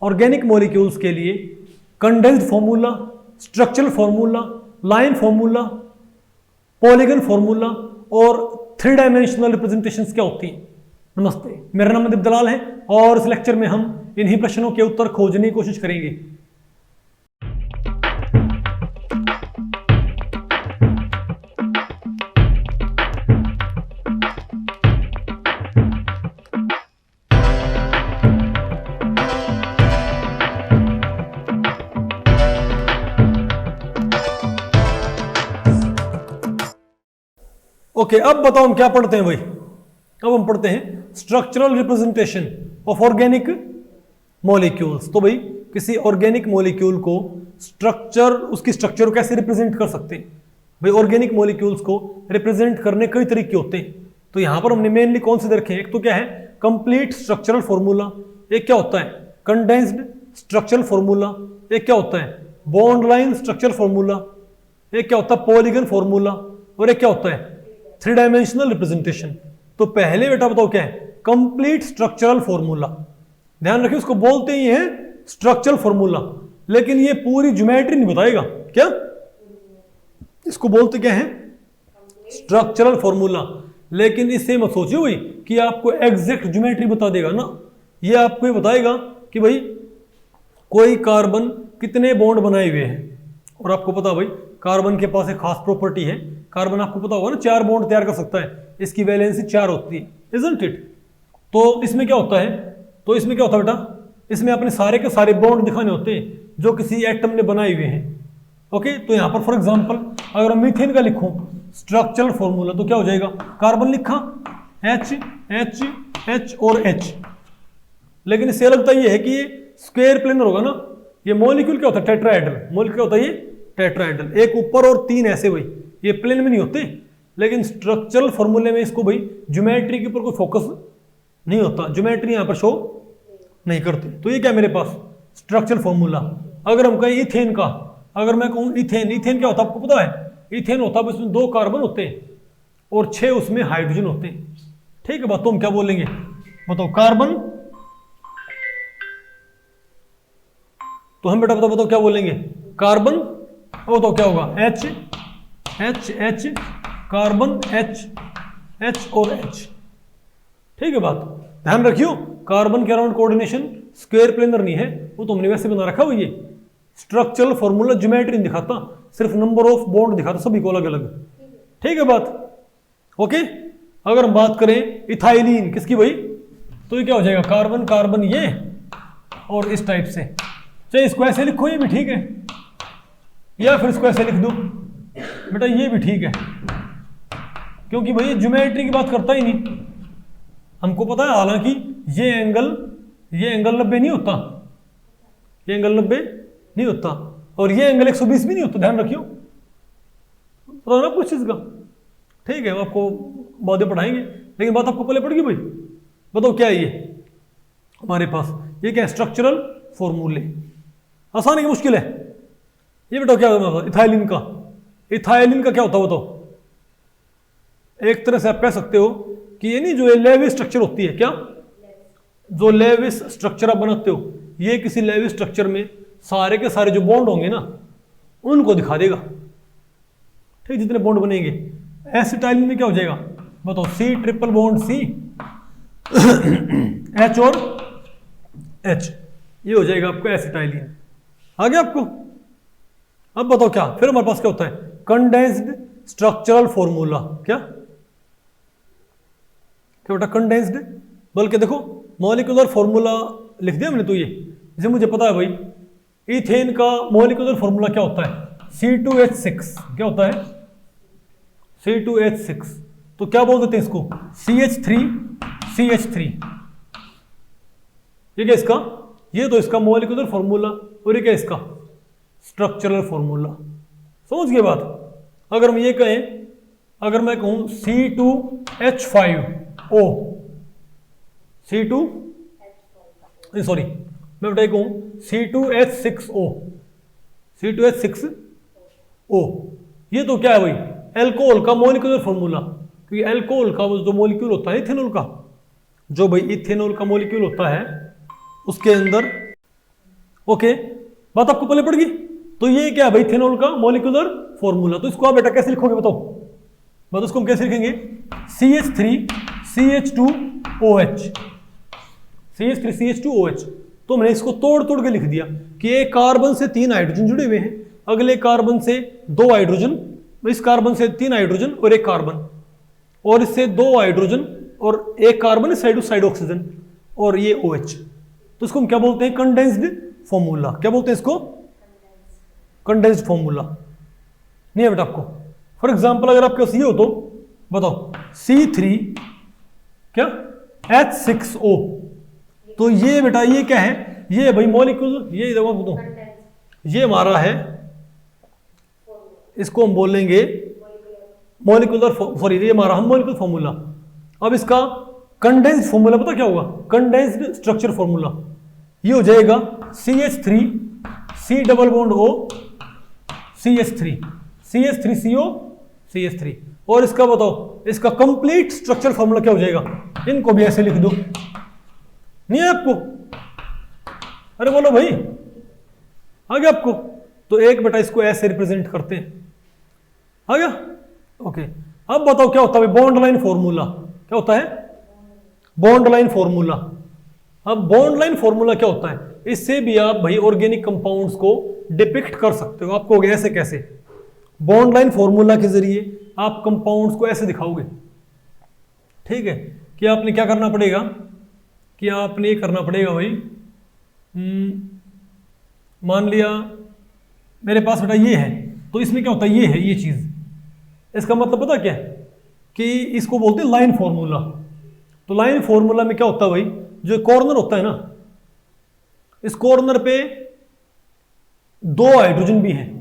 Organic molecules के लिए condensed formula, structural formula, line formula, polygon formula और 3 dimensional representations क्या होती हैं। नमस्ते, मेरा नाम अदीप दलाल है और इस लेक्चर में हम इन्हीं प्रश्नों के उत्तर खोजने की कोशिश करेंगे। ओके, अब बताओ हम क्या पढ़ते हैं भाई। अब हम पढ़ते हैं structural representation of organic molecules. तो भाई किसी ऑर्गेनिक मॉलिक्यूल को उसकी स्ट्रक्चर को कैसे रिप्रेजेंट कर सकते हैं भाई। ऑर्गेनिक मॉलिक्यूल्स को रिप्रेजेंट करने कई तरीके होते हैं। तो यहां पर हमने मेनली कौन से रखे हैं, एक तो क्या है कंप्लीट स्ट्रक्चरल फॉर्मूला, एक क्या होता है कंडेंस्ड स्ट्रक्चरल फॉर्मूला, एक क्या होता है बॉन्ड लाइन स्ट्रक्चरल फॉर्मूला, एक क्या होता है पॉलीगन फॉर्मूला और एक क्या होता है 3 डायमेंशनल रिप्रेजेंटेशन। तो पहले बेटा बताओ क्या है कंप्लीट स्ट्रक्चरल फॉर्मूला। ध्यान रखिए उसको बोलते ही है स्ट्रक्चरल फॉर्मूला, लेकिन ये पूरी ज्योमेट्री नहीं बताएगा। क्या इसको बोलते क्या है स्ट्रक्चरल फॉर्मूला, लेकिन इससे मत सोचिए भाई कि आपको एग्जैक्ट ज्योमेट्री बता देगा ना। ये आपको ये बताएगा कि भाई कोई कार्बन कितने बॉन्ड बनाए हुए हैं। और आपको पता भाई कार्बन के पास एक खास प्रॉपर्टी है, कार्बन आपको पता होगा ना 4 बॉन्ड तैयार कर सकता है, इसकी वैलेंसी 4 होती है, इजंट इट। तो इसमें क्या होता है, बेटा इसमें अपने सारे के सारे बॉन्ड दिखाने होते हैं जो किसी एटम ने बनाए हुए हैं। ओके, तो यहां पर फॉर एग्जांपल अगर मीथेन का लिखूं स्ट्रक्चरल फॉर्मूला तो क्या हो जाएगा, कार्बन लिखा H H H और H, लेकिन इससे अलगता ये है कि ये स्क्वायर प्लेनर होगा ना। ये मॉलिक्यूल क्या होता है टेट्राहेड्रल, मॉलिक्यूल क्या होता है ये टेट्राहेड्रल, एक ऊपर और 3 ऐसे भाई, ये प्लेन में नहीं होते। लेकिन स्ट्रक्चरल फॉर्मूले में इसको भाई ज्योमेट्री के ऊपर कोई फोकस नहीं होता, ज्योमेट्री यहां पर शो नहीं करती। तो ये क्या मेरे पास स्ट्रक्चरल फॉर्मूला। अगर हम कहें इथेन का, अगर मैं कहूं इथेन क्या होता है आपको पता है, इथेन होता है उसमें 2 कार्बन होते हैं और 6 उसमें हाइड्रोजन होते हैं। ठीक है बात, तो हम क्या बोलेंगे बताओ कार्बन, तो हम बेटा बताओ क्या बोलेंगे कार्बन, वो तो क्या होगा H H H carbon H H और H। ठीक है बात, ध्यान रखियो कार्बन के अराउंड कोऑर्डिनेशन स्क्वायर प्लेनर नहीं है, वो तो हमने वैसे बना रखा हुआ। ये स्ट्रक्चरल फॉर्मूला ज्योमेट्री नहीं दिखाता, सिर्फ नंबर ऑफ बॉन्ड दिखाता सभी को अलग अलग। ठीक है बात, ओके। अगर हम बात करें इथाइलिन किसकी भाई, तो ये क्या हो जाएगा कार्बन कार्बन ये और इस टाइप से। चाहे इसको ऐसे लिखो ये भी ठीक है, या फिर इसको ऐसे लिख दो बेटा ये भी ठीक है, क्योंकि भाई ये ज्योमेट्री की बात करता ही नहीं। हमको पता है हालांकि ये एंगल 90 नहीं होता, ये एंगल 90 नहीं होता और ये एंगल 120 भी नहीं होता, ध्यान रखियो, पता ना कुछ चीज का। ठीक है, आपको बाद में पढ़ाएंगे, लेकिन बात आपको पहले पड़ेगी भाई। बताओ क्या है ये हमारे पास, ये क्या है स्ट्रक्चरल फॉर्मूले। आसान है कि मुश्किल है ये बेटा, क्या होता इथाइलिन का क्या होता है बताओ। एक तरह से आप कह सकते हो कि ये नहीं जो लेविस स्ट्रक्चर होती है, क्या जो लेविस स्ट्रक्चर आप बनाते हो, ये किसी लेविस स्ट्रक्चर में सारे के सारे जो बॉन्ड होंगे ना उनको दिखा देगा। ठीक, जितने बॉन्ड बनेंगे। एसिटाइलिन में क्या हो जाएगा बताओ, C triple bond C H और H, ये हो जाएगा आपको एसिटाइलिन। आ गया आपको। अब बताओ क्या, फिर हमारे पास क्या होता है कंडेंस्ड स्ट्रक्चरल फॉर्मूला। क्या बेटा कंडेंस्ड, बल्कि देखो मॉलिक्यूलर फॉर्मूला लिख दिया हमने। तो ये जैसे मुझे पता है भाई इथेन का मॉलिक्यूलर फॉर्मूला क्या होता है C2H6, क्या होता है C2H6। तो क्या बोल देते हैं इसको CH3। ये क्या इसका, ये तो इसका मॉलिक्यूलर फॉर्मूला और ये क्या इसका स्ट्रक्चरल फॉर्मूला। समझ गए बात। अगर हम ये कहें, अगर मैं कहूं C2H5O, मैं बेटा कहूं C2H6O, ये तो क्या है भाई एल्कोहल का मॉलिक्यूलर फॉर्मूला। क्योंकि एल्कोहल का जो मॉलिक्यूल होता है इथेनॉल का, जो भाई इथेनॉल का मॉलिक्यूल होता है उसके अंदर ओके, बात आपको पहले पड़ गई। तो ये क्या है भाई, इथेनॉल का मॉलिक्यूलर फॉर्मूला। तो इसको आप बेटा कैसे लिखोगे बताओ, मतलब इसको हम कैसे लिखेंगे, CH3CH2OH, CH3CH2OH। तो मैंने इसको तोड़ तोड़ के लिख दिया कि एक कार्बन से 3 हाइड्रोजन जुड़े हुए हैं, अगले कार्बन से 2 हाइड्रोजन, इस कार्बन से 3 हाइड्रोजन और एक कार्बन, और इससे 2 हाइड्रोजन और एक carbon side to side oxygen, और ये OH। तो इसको हम क्या बोलते हैं, कंडेंस्ड फॉर्मूला। क्या बोलते हैं इसको, कंडेंस्ड फॉर्मूला। नहीं है बेटा आपको। फॉर एग्जांपल अगर आपके पास ये हो तो बताओ C3 क्या H6O, तो ये बेटा ये क्या है, ये भाई मॉलिक्यूल, ये देखो बताओ, ये हमारा है, इसको हम बोलेंगे मॉलिक्यूलर, सॉरी ये हमारा हम मॉलिक्यूलर फॉर्मूला। अब इसका कंडेंस्ड फॉर्मूला पता क्या होगा, कंडेंस्ड स्ट्रक्चर फॉर्मूला। ये हो जाएगा CH3 C double bond O CH3 CH3CO CH3। और इसका बताओ, इसका कंप्लीट स्ट्रक्चर फॉर्मूला क्या हो जाएगा, इनको भी ऐसे लिख दो। नहीं है आपको, अरे बोलो भाई, आ गया आपको। तो एक बेटा इसको ऐसे रिप्रेजेंट करते हैं, आ गया। ओके, अब बताओ क्या होता है बॉन्ड लाइन फॉर्मूला, क्या होता है बॉन्ड लाइन फॉर्मूला। अब बॉन्ड लाइन फॉर्मूला क्या होता है, इससे भी आप भाई ऑर्गेनिक कंपाउंड्स को डिपिक्ट कर सकते हो। आपको ऐसे कैसे, बॉन्ड लाइन फॉर्मूला के जरिए आप कंपाउंड्स को ऐसे दिखाओगे, ठीक है। कि आपने क्या करना पड़ेगा, कि आपने ये करना पड़ेगा भाई, मान लिया मेरे पास बेटा ये है, तो इसमें क्या होता है, ये है ये चीज, इसका मतलब पता क्या है कि इसको बोलते हैं लाइन फॉर्मूला। तो लाइन फॉर्मूला में क्या होता है भाई, जो कॉर्नर होता है ना, इस कॉर्नर पे 2 हाइड्रोजन भी हैं,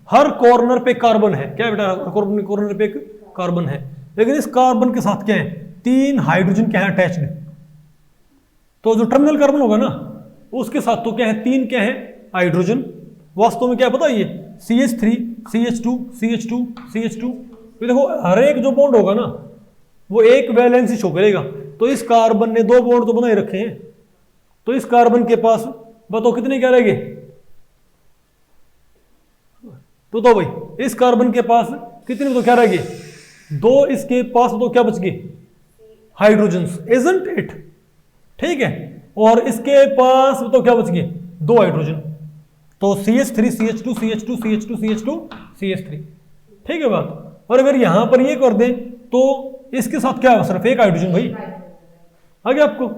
हर कॉर्नर पे कार्बन है, क्या है बेटा, कॉर्नर पे एक कार्बन है, लेकिन इस कार्बन के साथ क्या है, 3 हाइड्रोजन क्या है अटैच्ड। तो जो टर्मिनल कार्बन होगा ना, उसके साथ तो क्या है, 3 क्या है हाइड्रोजन। वास्तव में क्या है पता है, ये CH3 CH2 CH2 CH2। तो देखो हर एक जो बॉन्ड होगा ना, वो एक वैलेंसी शो करेगा। तो इस कार्बन ने 2 बॉन्ड तो बनाए रखे हैं, तो इस कार्बन के पास बताओ कितने क्या रहेंगे, तो भाई इस कार्बन के पास कितने तो क्या रहेंगे, 2, इसके पास तो क्या बच गए, हाइड्रोजन्स, इजंट इट, ठीक है। और इसके पास तो क्या बच गए, 2 हाइड्रोजन। तो CH3 CH2 CH2 CH2 CH2 CH3, ठीक है बात। और अगर यहां पर ये कर दें तो इसके साथ क्या है, सिर्फ एक हाइड्रोजन भाई, आ गया आपको। तो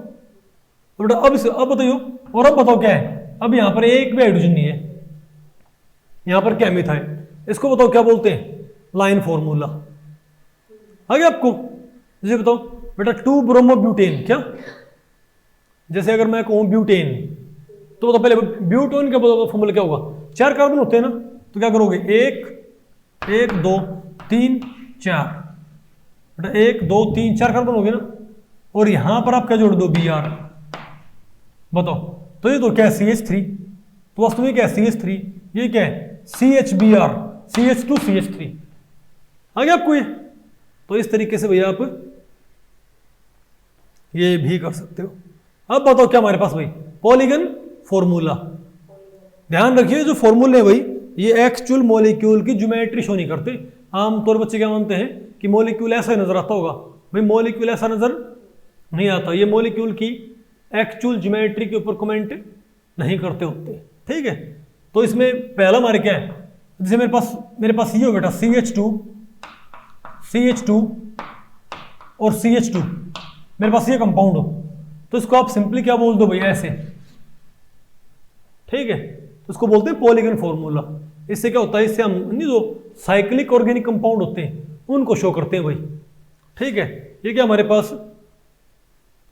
बेटा अब बताइयो, और अब बताओ क्या है, अब यहां पर एक भी हाइड्रोजन नहीं है, यहां पर क्या मिथाइल, इसको बताओ क्या बोलते हैं, लाइन फॉर्मूला, आ गया आपको। जैसे बताओ बेटा 2 ब्रोमो ब्यूटेन, क्या, जैसे अगर मैं कहूं ब्यूटेन, तो बताओ पहले ब्यूटेन का फॉर्मूला क्या होगा, 4 कार्बन होते हैं ना, तो क्या करोगे, 1 2 3 4, बेटा 1 2 3 4 कार्बन हो गए ना, और यहां पर आप क्या जोड़ दो, Br, बताओ। तो ये तो क्या है CH3, तो वास्तव में क्या है CH3, ये क्या है CHBr CH2 CH3, आ गया आपको ये। तो इस तरीके से भैया आप ये भी कर सकते हो। अब बताओ क्या हमारे पास भाई, पॉलीगन फॉर्मूला। ध्यान रखिए जो फॉर्मूले हैं भाई, ये एक्चुअल मॉलिक्यूल की ज्योमेट्री शो नहीं करते। आमतौर बच्चे क्या मानते हैं कि मॉलिक्यूल ऐसा नजर आता होगा, भाई मॉलिक्यूल ऐसा नजर नहीं आता, ये मॉलिक्यूल की एक्चुअल ज्योमेट्री के ऊपर कमेंट नहीं करते होते, ठीक है। तो इसमें पहला हमारे क्या है, जैसे मेरे पास ये हो बेटा CH2 और CH2, मेरे पास ये कंपाउंड हो, तो इसको आप सिंपली क्या बोल दो भैया, ऐसे, ठीक है। तो इसको बोलते हैं पॉलीगन फॉर्मूला। इससे क्या होता है, इससे हम नहीं जो साइक्लिक ऑर्गेनिक कंपाउंड होते हैं उनको शो करते हैं भाई, ठीक है। ये क्या हमारे पास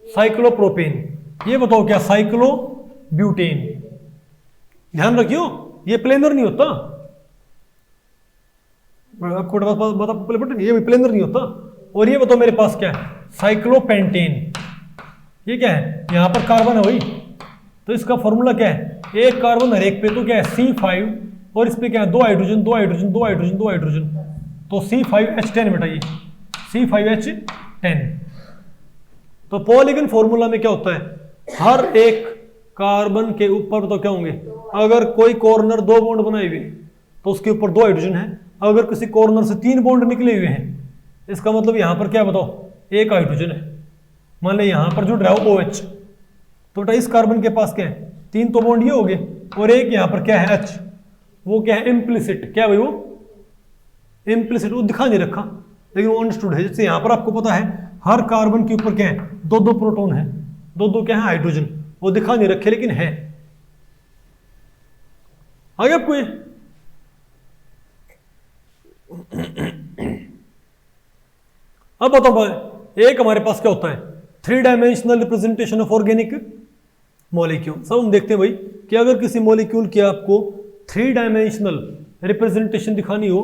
साइक्लोप्रोपेन, ये बताओ क्या साइक्लोब्यूटेन। ध्यान रखियो ये प्लेनर नहीं होता, आपको बता, ये भी प्लेनर नहीं होता। और ये बताओ मेरे पास क्या है, साइक्लोपेंटेन, ये क्या है, यहां पर कार्बन है भाई, तो इसका फॉर्मूला क्या है, एक कार्बन हर एक पे, तो क्या है C5, और इस पे क्या है 2 हाइड्रोजन 2 हाइड्रोजन 2 हाइड्रोजन 2 हाइड्रोजन, तो C5H10 बेटा, ये C5H10। तो पॉलीगन फॉर्मूला में क्या होता है, हर एक कार्बन के ऊपर तो क्या होंगे अगर कोई कॉर्नर 2 बॉन्ड बनाए हुए तो उसके ऊपर 2 हाइड्रोजन है। अगर किसी कॉर्नर से 3 बॉन्ड निकले हुए हैं, इसका मतलब यहां पर क्या बताओ, 1 हाइड्रोजन है। मान लो यहां पर जुड़ रहा है OH, तो बेटा इस कार्बन के पास क्या है, 3 तो बॉन्ड ये हो गए, और एक यहां पर क्या है H, वो क्या है इम्प्लिसिट, क्या भाई वो इम्प्लिसिट, वो दिखा नहीं रखा लेकिन वो अंडरस्टूड है। जैसे यहां पर आपको पता है हर कार्बन के ऊपर क्या है, 2-2 प्रोटॉन है, 2-2 क्या है हाइड्रोजन, वो दिखा नहीं रखे लेकिन है। आगे आपको ये अब बताओ भाई, एक हमारे पास क्या होता है 3 dimensional representation of organic molecule. सब हम देखते हैं भाई कि अगर किसी मॉलिक्यूल की आपको 3 डायमेंशनल रिप्रेजेंटेशन दिखानी हो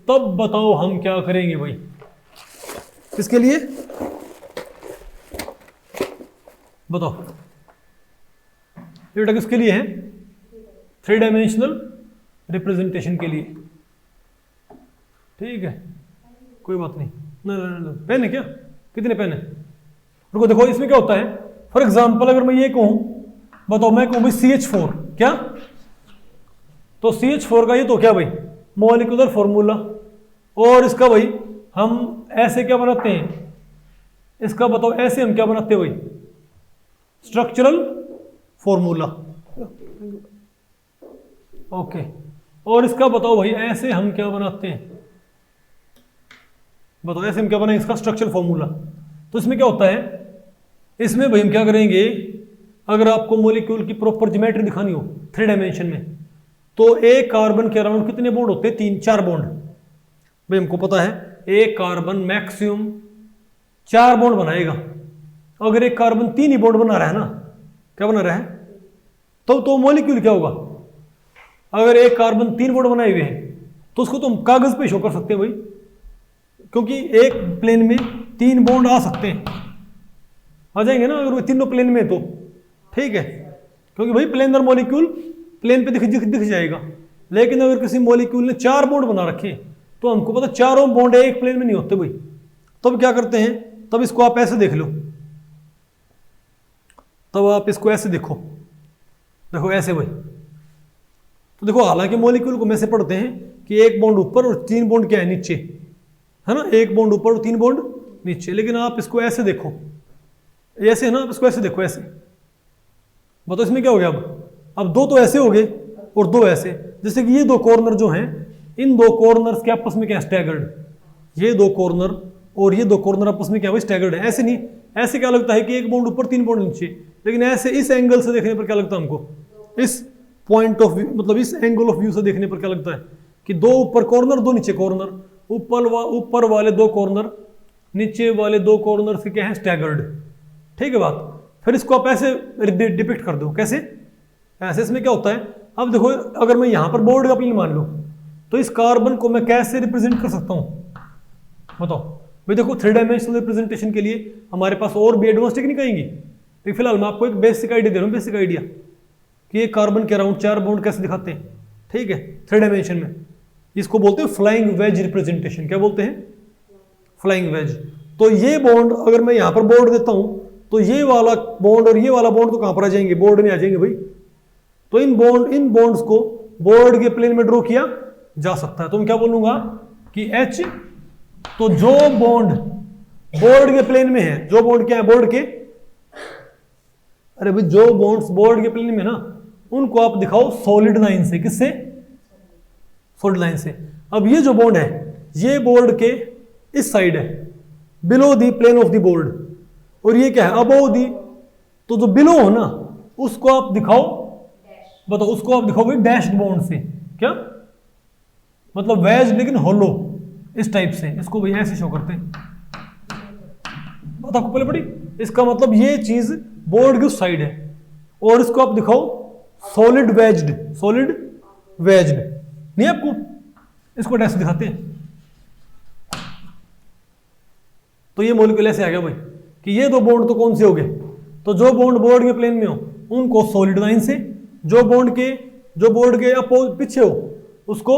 तब बताओ हम क्या करेंगे भाई, किसके लिए बताओ, बेटा किसके लिए है, 3 डायमेंशनल रिप्रेजेंटेशन के लिए। ठीक है, कोई बात नहीं, ना पेन है क्या, कितने पेन है, रुको देखो इसमें क्या होता है। फॉर एग्जाम्पल अगर मैं ये कहूं, बताओ मैं कहूं भाई CH4, क्या, तो CH4 का ये तो क्या भाई मॉलिक्यूलर फॉर्मूला, और इसका भाई हम ऐसे क्या बनाते हैं, इसका बताओ ऐसे हम क्या बनाते हैं भाई स्ट्रक्चरल फॉर्मूला, ओके, और इसका बताओ भाई ऐसे हम क्या बनाते हैं, बताओ ऐसे हम क्या बनाएंगे इसका स्ट्रक्चरल फॉर्मूला। तो इसमें क्या होता है, इसमें भाई हम क्या करेंगे, अगर आपको मॉलिक्यूल की प्रॉपर ज्योमेट्री दिखानी हो 3 डायमेंशन में, तो एक कार्बन के अराउंड कितने बॉन्ड होते हैं, 3-4 बॉन्ड। भाई हमको पता है एक कार्बन मैक्सिमम 4 बॉन्ड बनाएगा। अगर एक कार्बन 3 ही बॉन्ड बना रहा है ना, क्या बना रहा है, तो मॉलिक्यूल क्या होगा, अगर एक कार्बन 3 बॉन्ड बनाए हुए हैं तो उसको तो हम कागज पे शो कर सकते हैं भाई, क्योंकि एक प्लेन में 3 बॉन्ड आ सकते हैं, आ जाएंगे ना अगर वो तीनों प्लेन में, तो ठीक है, क्योंकि भाई प्लेनर मॉलिक्यूल प्लेन पे दिख जाएगा। लेकिन अगर किसी मॉलिक्यूल ने 4 बॉन्ड बना रखे तो हमको पता चारों बॉन्ड एक प्लेन में नहीं होते भाई, तब क्या करते हैं, तब इसको आप ऐसे देख लो, तब आप इसको ऐसे देखो ऐसे भाई। तो देखो हालांकि मॉलिक्यूल को में से पढ़ते हैं कि एक बॉन्ड ऊपर और 3 बॉन्ड क्या है नीचे, है ना, एक बॉन्ड ऊपर और 3 बॉन्ड नीचे, लेकिन आप इसको ऐसे देखो, ऐसे है ना, आप इसको ऐसे देखो ऐसे, बताओ इसमें क्या हो गया, अब 2 तो ऐसे हो गए और 2 ऐसे, जैसे कि ये 2 कॉर्नर जो हैं, इन 2 कॉर्नर्स के आपस में क्या स्टैगर्ड, ये 2 कॉर्नर और ये 2 कॉर्नर आपस में क्या भाई स्टैगर्ड है। ऐसे नहीं, ऐसे क्या लगता है कि एक बॉन्ड ऊपर 3 बॉन्ड नीचे, लेकिन ऐसे इस एंगल से देखने पर क्या लगता है हमको, इस पॉइंट ऑफ व्यू मतलब इस एंगल ऑफ व्यू से देखने पर क्या लगता है कि 2 ऊपर कॉर्नर 2 नीचे कॉर्नर, ऊपर वाले 2 कॉर्नर नीचे वाले 2 कॉर्नर से क्या है स्टैगर्ड। ठीक है बात, फिर इसको आप ऐसे डिपिक्ट कर दो, कैसे, ऐसे। इसमें क्या होता है, अब देखो अगर मैं यहां पर बोर्ड का प्लेन मान लूं तो इस कार्बन को मैं कैसे रिप्रेजेंट कर सकता हूं, बताओ भाई। देखो 3 डायमेंशनल रिप्रेजेंटेशन के लिए हमारे पास और भी एडवांस टेक्निक आएंगी, लेकिन फिलहाल मैं आपको एक बेसिक आइडिया दे रहा हूं, बेसिक आइडिया कि ये कार्बन के अराउंड 4 बॉन्ड कैसे दिखाते हैं। ठीक है, 3 डायमेंशन में इसको बोलते हैं फ्लाइंग वेज रिप्रेजेंटेशन। क्या बोलते हैं, फ्लाइंग वेज। तो ये बॉन्ड अगर मैं यहां पर बोर्ड देता हूं तो ये वाला बॉन्ड और ये वाला बॉन्ड तो कहां पर आ जाएंगे, बोर्ड में आ जाएंगे भाई। तो इन बॉन्ड्स को बोर्ड के प्लेन में ड्रॉ किया जा सकता है। तो मैं क्या बोलूंगा कि H, तो जो बॉन्ड बोर्ड के प्लेन में है, जो बॉन्ड क्या है बोर्ड के, अरे भाई जो बॉन्ड्स बोर्ड के प्लेन में ना, उनको आप दिखाओ सॉलिड लाइन से। किससे, सॉलिड लाइन से। अब ये जो बॉन्ड है ये बोर्ड के इस साइड है, below the plane of the board, और ये क्या है अबोव दी, तो जो बिलो हो ना उसको आप दिखाओ, बताओ उसको आप दिखाओ भाई डैश्ड बॉन्ड से। क्या मतलब वेज लेकिन होलो, इस टाइप से इसको भाई ऐसे शो करते हैं। बात आपको पहले पड़ी, इसका मतलब ये चीज बोर्ड की उस साइड है, और इसको आप दिखाओ सॉलिड वेज्ड, सॉलिड वेज्ड नहीं, आपको इसको डैश दिखाते हैं। तो ये मॉलिक्यूल ऐसे आ गया भाई कि ये 2 बॉन्ड तो कौन से हो गए, तो जो बॉन्ड बोर्ड के प्लेन में हो उनको सॉलिड लाइन से, जो बोर्ड के अपोज पीछे हो उसको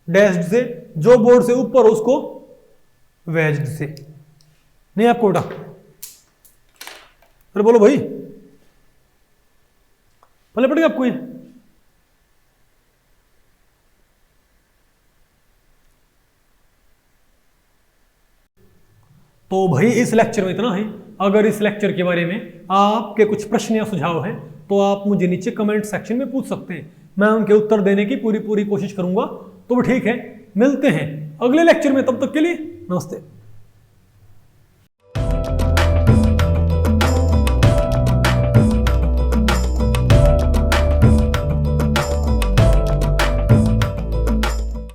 डैश्ड से, जो बोर्ड से ऊपर हो उसको वेज्ड से। नहीं आपको बेटा, अरे बोलो भाई, पहले पड़ेगा आपको ये, तो भाई इस लेक्चर में इतना ही। अगर इस लेक्चर के बारे में आपके कुछ प्रश्न या सुझाव हैं तो आप मुझे नीचे कमेंट सेक्शन में पूछ सकते हैं, मैं उनके उत्तर देने की पूरी कोशिश करूंगा। तो ठीक है, मिलते हैं अगले लेक्चर में, तब तक के लिए नमस्ते।